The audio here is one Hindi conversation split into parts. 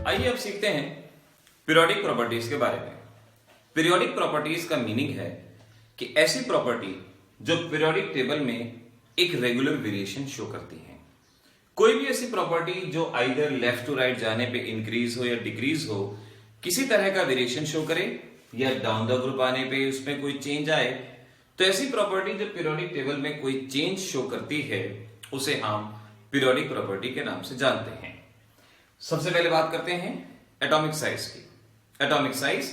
आइए अब सीखते हैं पीरियोडिक प्रॉपर्टीज के बारे में। पीरियोडिक प्रॉपर्टीज का मीनिंग है कि ऐसी प्रॉपर्टी जो पीरियोडिक टेबल में एक रेगुलर वेरिएशन शो करती है। कोई भी ऐसी प्रॉपर्टी जो आइदर लेफ्ट टू राइट जाने पे इंक्रीज हो या डिक्रीज हो, किसी तरह का वेरिएशन शो करे या डाउन द ग्रुप आने पे उसमें कोई चेंज आए, तो ऐसी प्रॉपर्टी जो पीरियोडिक टेबल में कोई चेंज शो करती है उसे हम पीरियोडिक प्रॉपर्टी के नाम से जानते हैं। सबसे पहले बात करते हैं एटॉमिक साइज की। Atomic size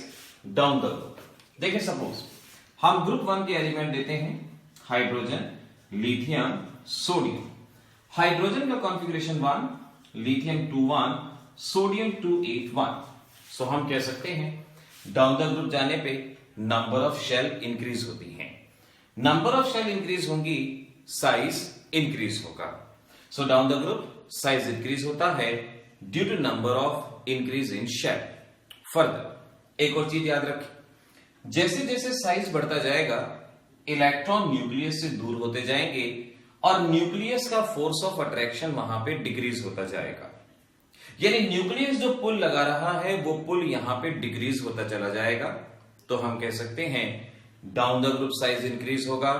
down the group. देखिए सपोज हम ग्रुप 1 के एलिमेंट देते हैं हाइड्रोजन, लिथियम, सोडियम। हाइड्रोजन का कॉन्फ़िगरेशन 1, लिथियम 2 1, सोडियम 2 8 1। सो हम कह सकते हैं डाउन द ग्रुप जाने पे नंबर ऑफ शेल इंक्रीज होती है। नंबर ऑफ शेल इंक्रीज होंगी, साइज इंक्रीज होगा। So down the group size increase होता है due to number of increase in shell. Further एक और चीज याद रखें, जैसे जैसे साइज बढ़ता जाएगा इलेक्ट्रॉन न्यूक्लियस से दूर होते जाएंगे और न्यूक्लियस का फोर्स ऑफ अट्रैक्शन वहां पे डिक्रीज होता जाएगा। यानी न्यूक्लियस जो पुल लगा रहा है वो पुल यहां पे डिक्रीज होता चला जाएगा। तो हम कह सकते हैं down the group size increase होगा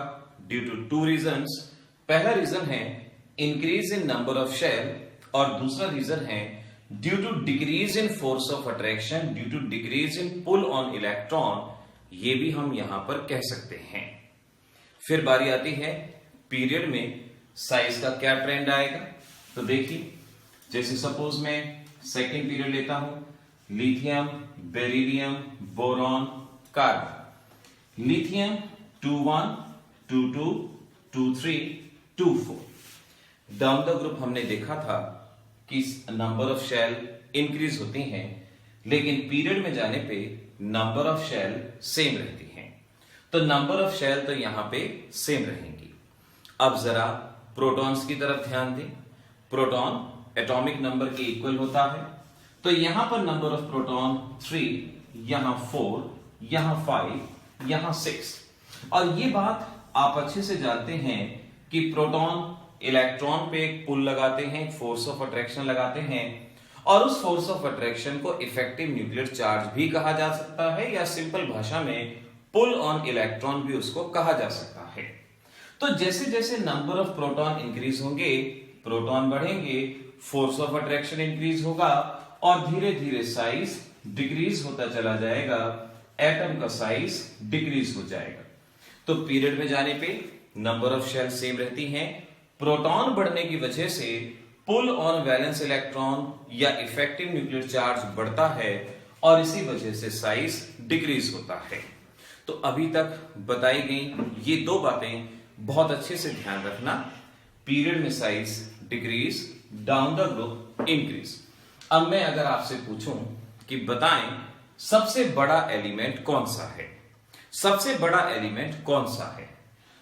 ड्यू टू 2 रीजंस। पहला रीजन है increase in number of shell और दूसरा रीजन है due to decrease in force of attraction, due to decrease in pull on electron. ये भी हम यहां पर कह सकते हैं। फिर बारी आती है पीरियड में साइज का क्या ट्रेंड आएगा। तो देखिए जैसे सपोज मैं सेकेंड पीरियड लेता हूं, lithium, beryllium, boron, carbon. Lithium 2 1, 2 2, 2 3, 2 4। Down the group हमने देखा था कि नंबर ऑफ शेल इंक्रीज होती हैं, लेकिन पीरियड में जाने पे नंबर ऑफ शेल सेम रहती हैं। तो नंबर ऑफ शेल तो यहां पे सेम रहेंगी। अब जरा प्रोटॉन्स की तरफ ध्यान दें। प्रोटॉन एटॉमिक नंबर के इक्वल होता है, तो यहां पर नंबर ऑफ प्रोटॉन 3, यहां 4, यहां 5, यहां 6। और ये बात आप अच्छे से जानते हैं कि प्रोटॉन इलेक्ट्रॉन पे एक पुल लगाते हैं, एक फोर्स ऑफ अट्रैक्शन लगाते हैं, और उस फोर्स ऑफ अट्रैक्शन को इफेक्टिव न्यूक्लियर चार्ज भी कहा जा सकता है या सिंपल भाषा में पुल ऑन इलेक्ट्रॉन भी उसको कहा जा सकता है। तो जैसे जैसे नंबर ऑफ प्रोटॉन इंक्रीज होंगे, प्रोटॉन बढ़ेंगे, फोर्स ऑफ अट्रैक्शन इंक्रीज होगा और धीरे धीरे साइज डिक्रीज होता चला जाएगा, एटम का साइज डिक्रीज हो जाएगा। तो पीरियड में जाने पे नंबर ऑफ शेल सेम रहती हैं। प्रोटॉन बढ़ने की वजह से पुल ऑन वैलेंस इलेक्ट्रॉन या इफेक्टिव न्यूक्लियर चार्ज बढ़ता है और इसी वजह से साइज डिक्रीज होता है। तो अभी तक बताई गई ये दो बातें बहुत अच्छे से ध्यान रखना। पीरियड में size decrease, down the group increase. अब मैं अगर आपसे पूछूं कि बताएं सबसे बड़ा एलिमेंट कौन सा है, सबसे बड़ा एलिमेंट कौन सा है,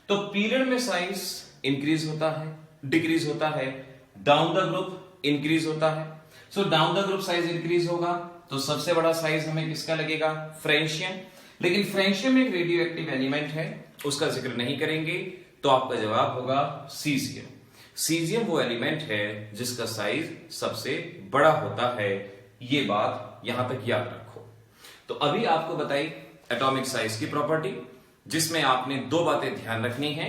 तो पीरियड में साइज इंक्रीज होता है, डिक्रीज होता है, डाउन द ग्रुप इंक्रीज होता है। So down the group size increase होगा तो सबसे बड़ा साइज हमें किसका लगेगा, फ्रेंशियम। लेकिन फ्रेंशियम एक रेडियो एक्टिव एलिमेंट है, उसका जिक्र नहीं करेंगे, तो आपका जवाब होगा सीजियम। सीजियम वो एलिमेंट है जिसका साइज सबसे बड़ा होता है। ये बात यहां तक याद रखो। तो अभी आपको बताई एटॉमिक साइज की प्रॉपर्टी, जिसमें आपने दो बातें ध्यान रखनी है।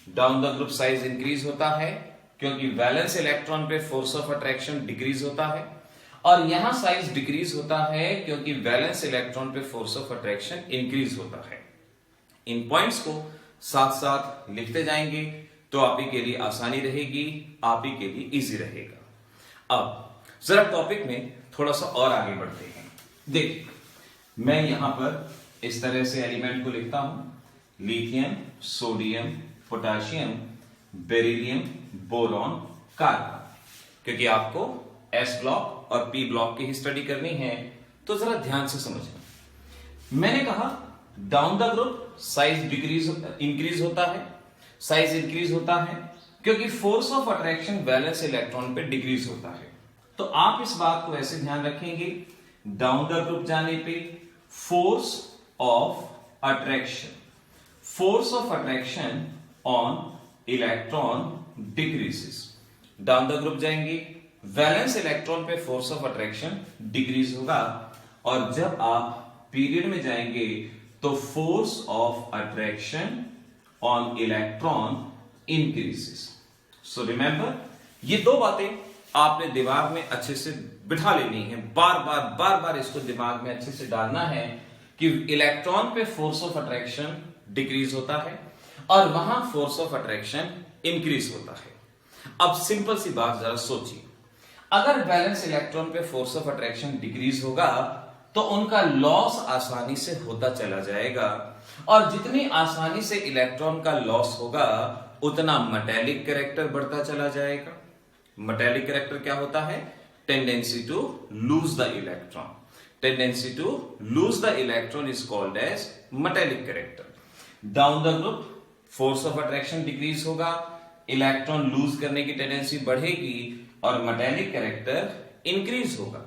Down the group size increase होता है क्योंकि वैलेंस इलेक्ट्रॉन पे फोर्स ऑफ अट्रैक्शन डिक्रीज होता है, और यहां साइज डिक्रीज होता है क्योंकि वैलेंस इलेक्ट्रॉन पे फोर्स ऑफ अट्रैक्शन इंक्रीज होता है। इन पॉइंट्स को साथ साथ लिखते जाएंगे तो आप ही के लिए आसानी रहेगी, आप ही के लिए इजी रहेगा। अब जरा टॉपिक में थोड़ा सा और आगे बढ़ते हैं। देखिए मैं यहां पर इस तरह से एलिमेंट को लिखता हूं, lithium, sodium, potassium, beryllium, boron, carbon. क्योंकि आपको एस ब्लॉक और पी ब्लॉक की ही स्टडी करनी है, तो जरा ध्यान से समझना। मैंने कहा down the group size increase होता है, साइज इंक्रीज होता है क्योंकि force of attraction valence electron पे डिक्रीज होता है। तो आप इस बात को ऐसे ध्यान रखेंगे, डाउन द ग्रुप जाने पे force of attraction, force of attraction on electron decreases. Down the group जाएंगे वैलेंस इलेक्ट्रॉन पे फोर्स ऑफ अट्रैक्शन डिक्रीज होगा, और जब आप पीरियड में जाएंगे तो force of attraction on electron increases. So remember, ये दो बातें आपने दिमाग में अच्छे से बिठा लेनी है, बार बार इसको दिमाग में अच्छे से डालना है कि इलेक्ट्रॉन पे फोर्स ऑफ अट्रैक्शन डिक्रीज होता है और वहां फोर्स ऑफ अट्रैक्शन इंक्रीज होता है। अब सिंपल सी बात जरा सोचिए, अगर वैलेंस इलेक्ट्रॉन पे फोर्स ऑफ अट्रैक्शन डिक्रीज होगा तो उनका लॉस आसानी से होता चला जाएगा, और जितनी आसानी से इलेक्ट्रॉन का लॉस होगा उतना मेटेलिक कैरेक्टर बढ़ता चला जाएगा। मेटेलिक कैरेक्टर क्या होता है? Tendency to lose the electron. Tendency to lose the electron is called as metallic character. Down the group force of attraction decrease होगा, इलेक्ट्रॉन लूज करने की टेंडेंसी बढ़ेगी और मेटेलिक कैरेक्टर इंक्रीज होगा।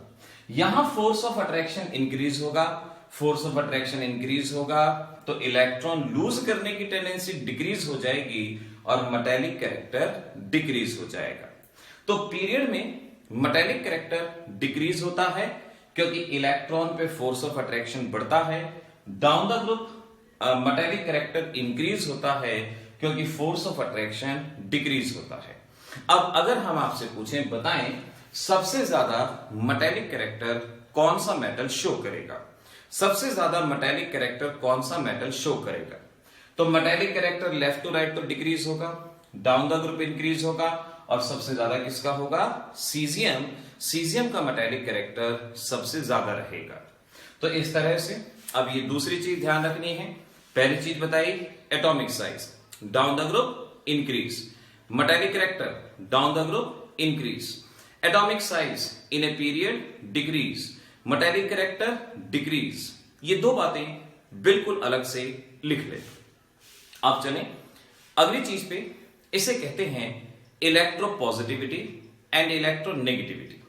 यहां फोर्स ऑफ अट्रैक्शन इंक्रीज होगा, फोर्स ऑफ अट्रैक्शन इंक्रीज होगा तो इलेक्ट्रॉन लूज करने की टेंडेंसी डिक्रीज हो जाएगी और मेटेलिक कैरेक्टर डिक्रीज हो जाएगा। तो पीरियड में मेटेलिक कैरेक्टर डिक्रीज होता है क्योंकि इलेक्ट्रॉन पे फोर्स ऑफ अट्रैक्शन बढ़ता है। Down the group metallic character increase होता है क्योंकि फोर्स ऑफ अट्रैक्शन डिक्रीज होता है। अब अगर हम आपसे पूछें, बताएं सबसे ज्यादा मेटेलिक कैरेक्टर कौन सा मेटल शो करेगा? सबसे ज्यादा मेटेलिक कैरेक्टर कौन सा मेटल शो करेगा? तो metallic character left to right तो डिक्रीज होगा, डाउन द ग्रुप इंक्रीज होगा, और सबसे ज्यादा किसका होगा? सीजियम। सीजियम का मेटेलिक कैरेक्टर सबसे ज्यादा रहेगा। तो इस तरह से अब ये दूसरी चीज ध्यान रखनी है। पहली चीज बताई atomic size, down the group increase, metallic character down the group increase, atomic size in a period decrease, metallic character decrease. ये दो बातें बिल्कुल अलग से लिख ले। अब चलें अगली चीज पे। इसे कहते हैं इलेक्ट्रोपॉजिटिविटी एंड इलेक्ट्रोनेगेटिविटी।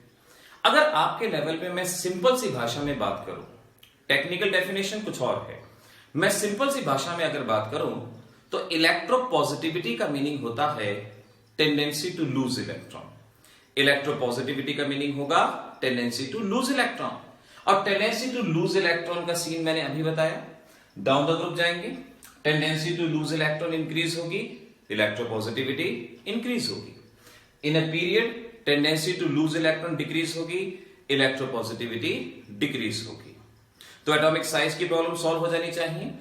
अगर आपके लेवल पे मैं सिंपल सी भाषा में बात करूं, टेक्निकल डेफिनेशन कुछ और है, मैं सिंपल सी भाषा में अगर बात करूं तो इलेक्ट्रोपॉजिटिविटी का मीनिंग होता है tendency to lose electron. Electropositivity का मीनिंग होगा टेंडेंसी टू लूज इलेक्ट्रॉन, और टेंडेंसी टू लूज इलेक्ट्रॉन का सीन मैंने अभी बताया। डाउन द ग्रुप जाएंगे, tendency to lose electron increase होगी, इलेक्ट्रोपॉजिटिविटी इंक्रीज होगी। In a period tendency to lose electron decrease होगी, इलेक्ट्रोपॉजिटिविटी डिक्रीज होगी। तो एटॉमिक साइज की प्रॉब्लम सॉल्व हो जानी चाहिए,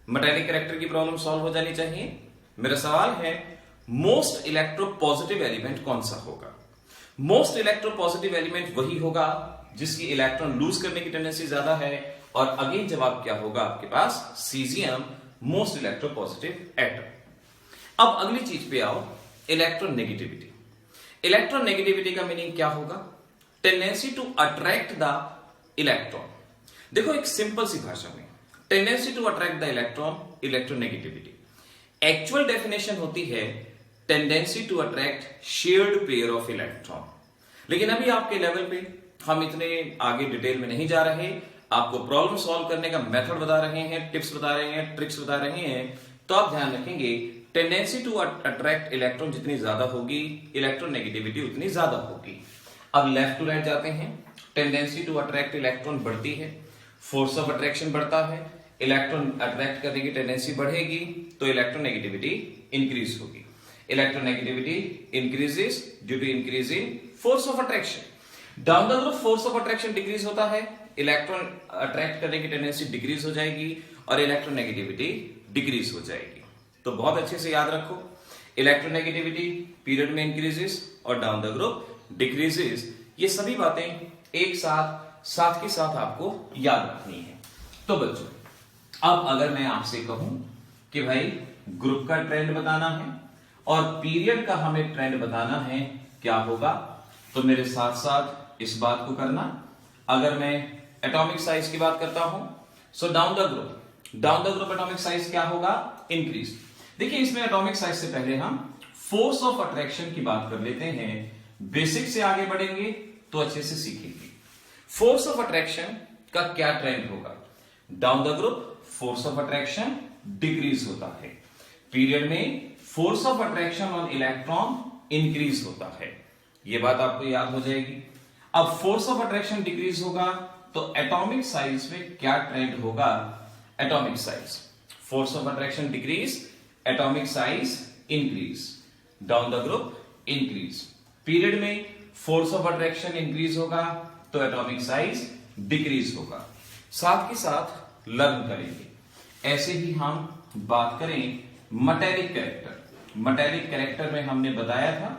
मेटेलिक कैरेक्टर की प्रॉब्लम सॉल्व हो जानी चाहिए। मेरा सवाल है मोस्ट इलेक्ट्रोपॉजिटिव एलिमेंट कौन सा होगा? मोस्ट इलेक्ट्रोपॉजिटिव एलिमेंट वही होगा जिसकी इलेक्ट्रॉन लूज करने की टेंडेंसी ज्यादा है, और अगेन जवाब क्या होगा आपके पास? Caesium most electropositive atom. अब अगली चीज पे आओ, इलेक्ट्रोनेगेटिविटी। इलेक्ट्रोनेगेटिविटी का मीनिंग क्या होगा? Tendency to attract the electron. देखो एक सिंपल सी भाषा में, tendency to attract the electron, electronegativity. Actual definition होती है tendency to attract shared pair of electron. लेकिन अभी आपके लेवल पे हम इतने आगे डिटेल में नहीं जा रहे, आपको प्रॉब्लम सॉल्व करने का मेथड बता रहे हैं, टिप्स बता रहे हैं, ट्रिक्स बता रहे हैं। तो आप ध्यान रखेंगे टेंडेंसी टू अट्रैक्ट इलेक्ट्रॉन जितनी ज्यादा होगी, इलेक्ट्रोनेगेटिविटी उतनी ज्यादा होगी। अब लेफ्ट टू राइट जाते हैं, टेंडेंसी टू अट्रैक्ट इलेक्ट्रॉन बढ़ती है, फोर्स ऑफ अट्रैक्शन बढ़ता है, इलेक्ट्रॉन अट्रैक्ट करने की टेंडेंसी बढ़ेगी तो इलेक्ट्रोनेगेटिविटी इंक्रीज होगी। Electronegativity increases due to increase in force of attraction. Down the group force of attraction decrease होता है, इलेक्ट्रॉन अट्रैक्ट करने की टेंडेंसी डिक्रीज हो जाएगी और इलेक्ट्रोनेगेटिविटी डिक्रीज हो जाएगी। तो बहुत अच्छे से याद रखो, इलेक्ट्रोनेगेटिविटी पीरियड में इंक्रीजेस और डाउन द ग्रुप डिक्रीजेस। ये सभी बातें एक साथ के साथ आपको याद रखनी है। तो बच्चों अब अगर मैं आपसे कहूं कि भाई ग्रुप का ट्रेंड बताना है और पीरियड का हमें ट्रेंड बताना है, क्या होगा? तो मेरे साथ साथ इस बात को करना। अगर मैं एटॉमिक साइज की बात करता हूं, सो down the group atomic size क्या होगा? इंक्रीज। देखिए इसमें एटॉमिक साइज से पहले हम फोर्स ऑफ अट्रैक्शन की बात कर लेते हैं। बेसिक से आगे बढ़ेंगे तो अच्छे से सीखेंगे। फोर्स ऑफ अट्रैक्शन का क्या ट्रेंड होगा? Down the group force of attraction decrease होता है, पीरियड में force of attraction on electron increase होता है। ये बात आपको याद हो जाएगी। अब फोर्स ऑफ अट्रैक्शन डिक्रीज होगा तो एटॉमिक साइज में क्या ट्रेंड होगा? Atomic size, force of attraction decrease, atomic size increase, down the group increase. Period में फोर्स ऑफ अट्रैक्शन इंक्रीज होगा तो एटॉमिक साइज डिक्रीज होगा। साथ ही साथ लर्न करेंगे। ऐसे ही हम बात करें मेटेलिक कैरेक्टर। मेटेलिक कैरेक्टर में हमने बताया था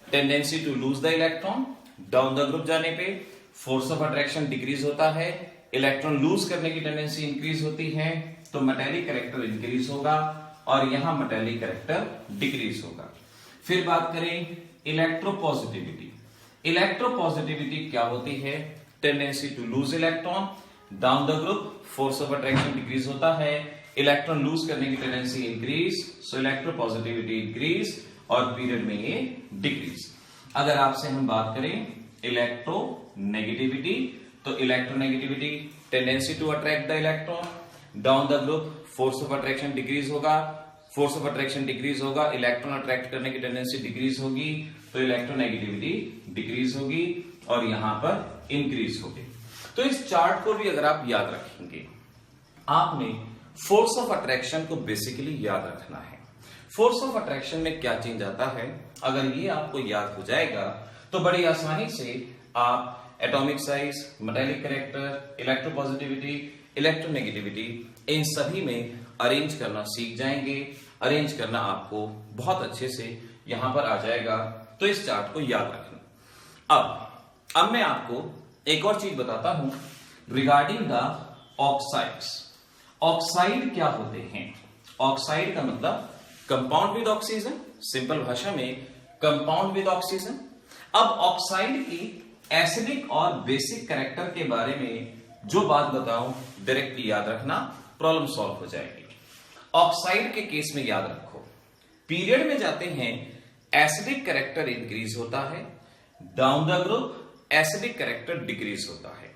tendency to lose the electron, down the group जाने पे फोर्स ऑफ अट्रैक्शन डिक्रीज होता है, इलेक्ट्रॉन लूज करने की टेंडेंसी इंक्रीज होती है, तो मेटेलिक कैरेक्टर इंक्रीज होगा और यहां मेटेलिक कैरेक्टर डिक्रीज होगा। फिर बात करें इलेक्ट्रोपॉजिटिविटी। इलेक्ट्रोपॉजिटिविटी क्या होती है? Tendency to lose electron, down the group force of attraction decrease होता है, इलेक्ट्रॉन लूज करने की tendency increase, so electropositivity increase और पीरियड में ये डिक्रीज। अगर आपसे हम बात करें इलेक्ट्रोनेगेटिविटी, तो electronegativity tendency to attract the electron, down the group force of attraction decrease होगा, फोर्स ऑफ अट्रैक्शन डिक्रीज होगा, इलेक्ट्रॉन अट्रैक्ट करने की टेंडेंसी डिक्रीज होगी, तो इलेक्ट्रोनेगेटिविटी डिक्रीज होगी और यहां पर इंक्रीज होगी। तो इस चार्ट को भी अगर आप याद रखेंगे, आपने फोर्स ऑफ अट्रैक्शन को बेसिकली याद रखना है। फोर्स ऑफ अट्रैक्शन में क्या चेंज आता है, अगर ये आपको याद हो जाएगा तो बड़ी आसानी से आप atomic size, metallic character, electropositivity, electronegativity, इन सभी में अरेंज करना सीख जाएंगे। अरेंज करना आपको बहुत अच्छे से यहां पर आ जाएगा, तो इस चार्ट को याद रखना। अब मैं आपको एक और चीज बताता हूं रिगार्डिंग द ऑक्साइड्स। ऑक्साइड क्या होते हैं? ऑक्साइड का मतलब कंपाउंड विद ऑक्सीजन, सिंपल भाषा में कंपाउंड विद ऑक्सीजन। अब ऑक्साइड की एसिडिक और बेसिक कैरेक्टर के बारे में जो बात बताऊं डायरेक्टली याद रखना, प्रॉब्लम सॉल्व हो जाएगी। ऑक्साइड के केस में याद रखो, पीरियड में जाते हैं एसिडिक कैरेक्टर इंक्रीज होता है, down the group acidic character decrease होता है।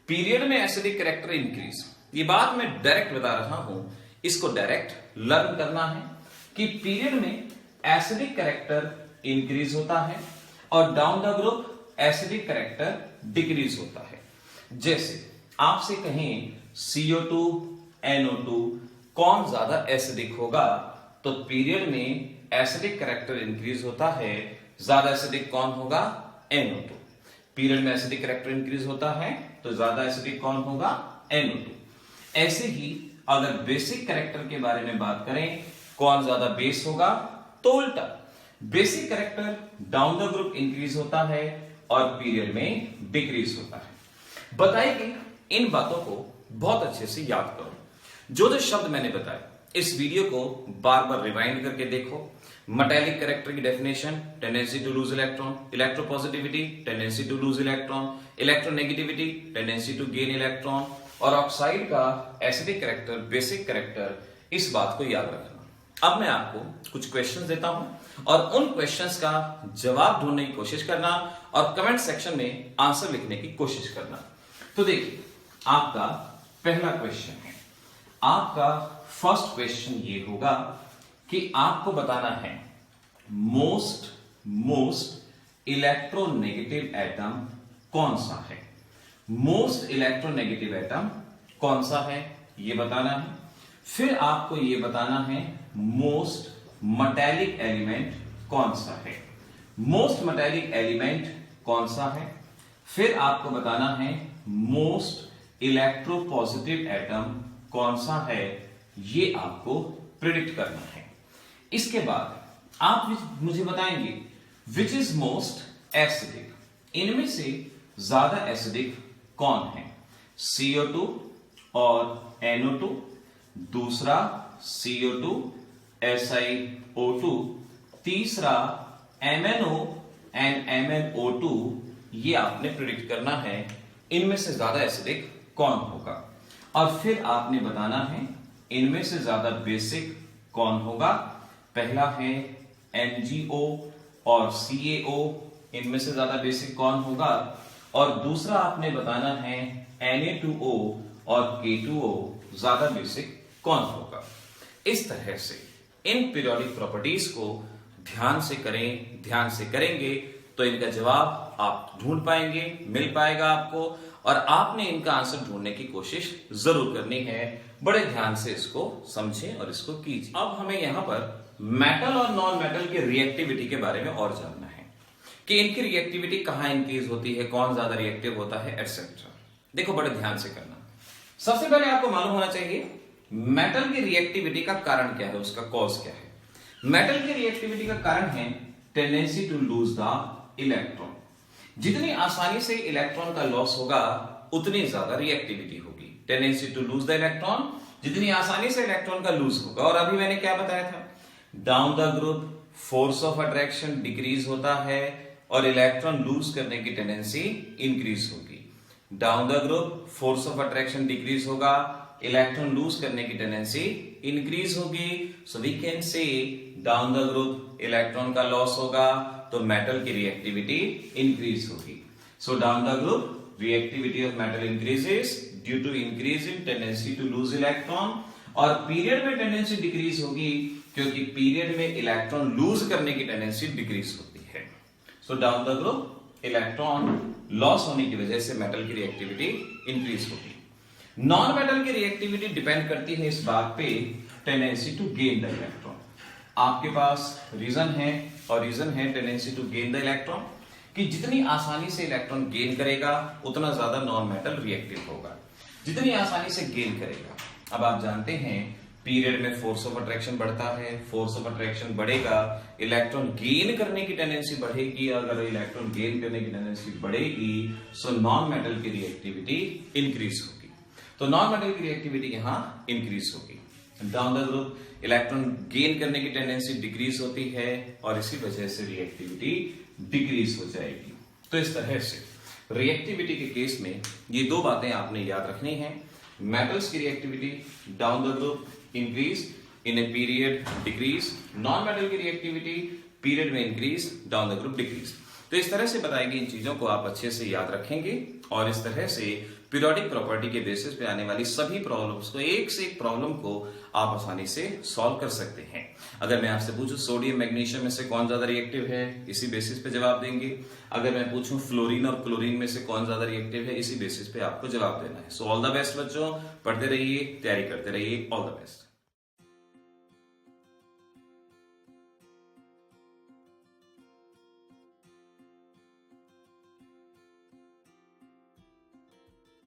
पीरियड में एसिडिक कैरेक्टर इंक्रीज, ये बात मैं डायरेक्ट बता रहा हूं, इसको डायरेक्ट लर्न करना है कि पीरियड में एसिडिक कैरेक्टर इंक्रीज होता है और down the group acidic character decrease होता है। जैसे आपसे कहें CO2, NO2 कौन ज्यादा एसिडिक होगा, तो पीरियड में एसिडिक कैरेक्टर इंक्रीज होता है, ज्यादा एसिडिक कौन होगा? NO2। पीरियड में एसिडिक कैरेक्टर इंक्रीज होता है तो ज्यादा एसिडिक कौन होगा? NO2। ऐसे ही अगर बेसिक कैरेक्टर के बारे में बात करें, कौन ज्यादा बेस होगा, तो उल्टा basic character down the group increase होता है और पीरियड में डिक्रीज होता है। बताई गई इन बातों को बहुत अच्छे से याद करो। जो शब्द मैंने बताए इस वीडियो को बार बार रिवाइंड करके देखो। मेटेलिक कैरेक्टर की definition, tendency to lose electron, electropositivity, tendency to lose electron, electronegativity, tendency to gain electron, और ऑक्साइड का एसिडिक कैरेक्टर, बेसिक कैरेक्टर, इस बात को याद रखना। अब मैं आपको कुछ क्वेश्चंस देता हूं और उन क्वेश्चंस का जवाब ढूंढने की कोशिश करना और कमेंट सेक्शन में आंसर लिखने की कोशिश करना। तो देखिए, आपका पहला क्वेश्चन है, आपका फर्स्ट क्वेश्चन ये होगा कि आपको बताना है मोस्ट इलेक्ट्रोनेगेटिव एटम कौन सा है। मोस्ट इलेक्ट्रोनेगेटिव एटम कौन सा है ये बताना है। फिर आपको ये बताना है मोस्ट मेटेलिक एलिमेंट कौन सा है। मोस्ट मेटेलिक एलिमेंट कौन सा है। फिर आपको बताना है मोस्ट इलेक्ट्रोपॉजिटिव एटम कौन सा है, ये आपको प्रिडिक्ट करना है। इसके बाद आप मुझे बताएंगे विच इज मोस्ट एसिडिक, इनमें से ज्यादा एसिडिक कौन है, CO2 और NO2, दूसरा CO2 SiO2, तीसरा MnO एंड MnO2, ये आपने प्रिडिक्ट करना है इनमें से ज्यादा एसिडिक कौन होगा। और फिर आपने बताना है इनमें से ज्यादा बेसिक कौन होगा। पहला है MgO और CaO, इनमें से ज्यादा बेसिक कौन होगा। और दूसरा आपने बताना है Na2O और K2O, ज्यादा बेसिक कौन होगा। इस तरह से इन पीरियोडिक प्रॉपर्टीज को ध्यान से करें, ध्यान से करेंगे तो इनका जवाब आप ढूंढ पाएंगे, मिल पाएगा आपको, और आपने इनका आंसर ढूंढने की कोशिश जरूर करनी है। बड़े ध्यान से इसको समझें और इसको कीजिए। अब हमें यहां पर मेटल और नॉन मेटल की रिएक्टिविटी के बारे में और जानना है कि इनकी रिएक्टिविटी कहां इंक्रीज होती है, कौन ज्यादा रिएक्टिव होता है, एटसेट्रा। देखो बड़े ध्यान से करना। सबसे पहले आपको मालूम होना चाहिए मेटल की रिएक्टिविटी का कारण क्या है, उसका कॉज क्या है। मेटल की रिएक्टिविटी का कारण है tendency to lose the electron. जितनी आसानी से इलेक्ट्रॉन का लॉस होगा उतनी ज्यादा रिएक्टिविटी होगी। Tendency to lose the electron, जितनी आसानी से इलेक्ट्रॉन का लूज होगा। और अभी मैंने क्या बताया था, down the group force of attraction decrease होता है और इलेक्ट्रॉन लूज करने की टेंडेंसी इंक्रीज होगी। Down the group force of attraction decrease होगा, इलेक्ट्रॉन लूज करने की टेंडेंसी इंक्रीज होगी। So we can say down the group electron का लॉस होगा तो मेटल की रिएक्टिविटी इंक्रीज होगी। So down the group reactivity of metal increases due to increase in tendency to lose electron. और पीरियड में टेंडेंसी डिक्रीज होगी क्योंकि पीरियड में इलेक्ट्रॉन लूज करने की टेंडेंसी डिक्रीज होती है। So down the group electron loss होने की वजह से मेटल की रिएक्टिविटी इंक्रीज होगी। नॉन मेटल की रिएक्टिविटी डिपेंड करती है इस बात पे, tendency to gain the electron. आपके पास रीजन है, और रीजन है tendency to gain the electron, कि जितनी आसानी से इलेक्ट्रॉन गेन करेगा उतना ज्यादा नॉन मेटल रिएक्टिव होगा, जितनी आसानी से गेन करेगा। अब आप जानते हैं पीरियड में फोर्स ऑफ अट्रैक्शन बढ़ता है, फोर्स ऑफ अट्रैक्शन बढ़ेगा, इलेक्ट्रॉन गेन करने की टेंडेंसी बढ़ेगी। अगर इलेक्ट्रॉन गेन करने की टेंडेंसी बढ़ेगी सो नॉन मेटल की रिएक्टिविटी इंक्रीज होगी। तो नॉन मेटल की रिएक्टिविटी यहां इंक्रीज होगी। Down the group electron gain करने की टेंडेंसी डिक्रीज होती है और इसी वजह से रिएक्टिविटी डिक्रीज हो जाएगी। तो इस तरह से रिएक्टिविटी के केस में ये दो बातें आपने याद रखनी है। मेटल्स की reactivity down the group increase, in a period decrease. Non metal की रिएक्टिविटी पीरियड में increase, down the group decrease. तो इस तरह से बताएगी, इन चीजों को आप अच्छे से याद रखेंगे और इस तरह से पीरियोडिक प्रॉपर्टी के बेसिस पे आने वाली सभी प्रॉब्लम्स को, एक से एक प्रॉब्लम को आप आसानी से सॉल्व कर सकते हैं। अगर मैं आपसे पूछूं सोडियम मैग्नीशियम में से कौन ज्यादा रिएक्टिव है, इसी बेसिस पे जवाब देंगे। अगर मैं पूछूं फ्लोरीन और क्लोरीन में से कौन ज्यादा रिएक्टिव है, इसी बेसिस पे आपको जवाब देना है। सो ऑल द बेस्ट बच्चों, पढ़ते रहिए, तैयारी करते रहिए। All the best.